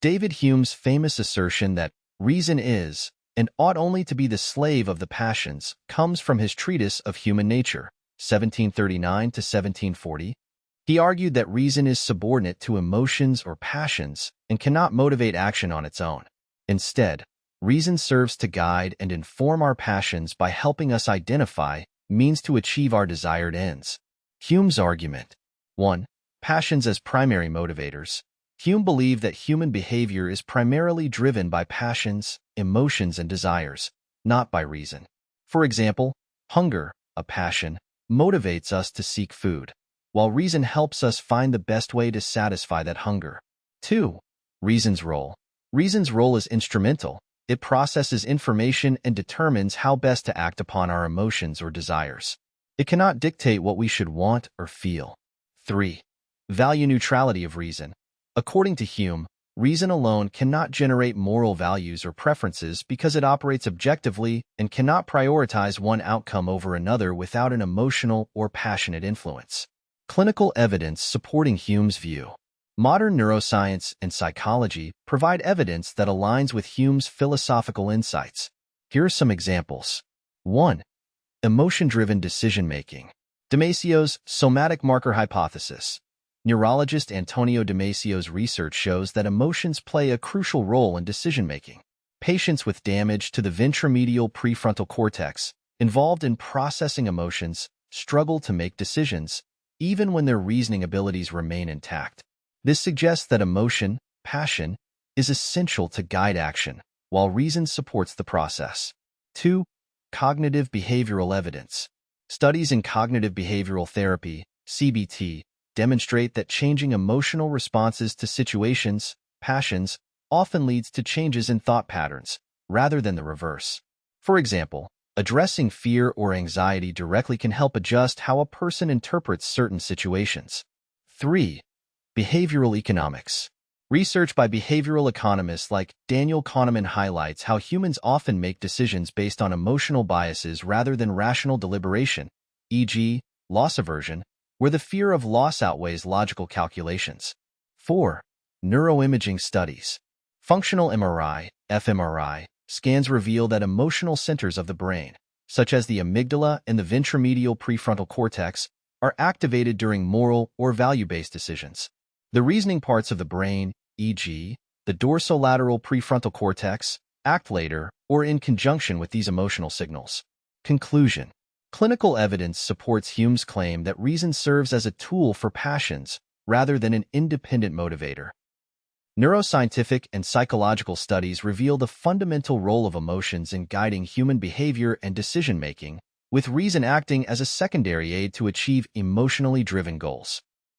David Hume's famous assertion that reason is, and ought only to be the slave of the passions, comes from his treatise of human nature, 1739 to 1740. He argued that reason is subordinate to emotions or passions and cannot motivate action on its own. Instead, reason serves to guide and inform our passions by helping us identify means to achieve our desired ends. Hume's argument. 1. Passions as primary motivators. Hume believed that human behavior is primarily driven by passions, emotions, and desires, not by reason. For example, hunger, a passion, motivates us to seek food, while reason helps us find the best way to satisfy that hunger. 2. Reason's role. Reason's role is instrumental. It processes information and determines how best to act upon our emotions or desires. It cannot dictate what we should want or feel. 3. Value neutrality of reason. According to Hume, reason alone cannot generate moral values or preferences because it operates objectively and cannot prioritize one outcome over another without an emotional or passionate influence. Clinical evidence supporting Hume's view. Modern neuroscience and psychology provide evidence that aligns with Hume's philosophical insights. Here are some examples. 1. Emotion-driven decision-making. Damasio's somatic marker hypothesis. Neurologist Antonio Damasio's research shows that emotions play a crucial role in decision-making. Patients with damage to the ventromedial prefrontal cortex, involved in processing emotions, struggle to make decisions, even when their reasoning abilities remain intact. This suggests that emotion, passion, is essential to guide action, while reason supports the process. 2. Cognitive behavioral evidence. Studies in cognitive behavioral therapy, CBT, demonstrate that changing emotional responses to situations, passions, often leads to changes in thought patterns, rather than the reverse. For example, addressing fear or anxiety directly can help adjust how a person interprets certain situations. 3. Behavioral economics. Research by behavioral economists like Daniel Kahneman highlights how humans often make decisions based on emotional biases rather than rational deliberation, e.g., loss aversion, where the fear of loss outweighs logical calculations. 4. Neuroimaging studies. Functional MRI, fMRI, scans reveal that emotional centers of the brain, such as the amygdala and the ventromedial prefrontal cortex, are activated during moral or value-based decisions. The reasoning parts of the brain, e.g., the dorsolateral prefrontal cortex, act later or in conjunction with these emotional signals. Conclusion. Clinical evidence supports Hume's claim that reason serves as a tool for passions rather than an independent motivator. Neuroscientific and psychological studies reveal the fundamental role of emotions in guiding human behavior and decision-making, with reason acting as a secondary aid to achieve emotionally driven goals.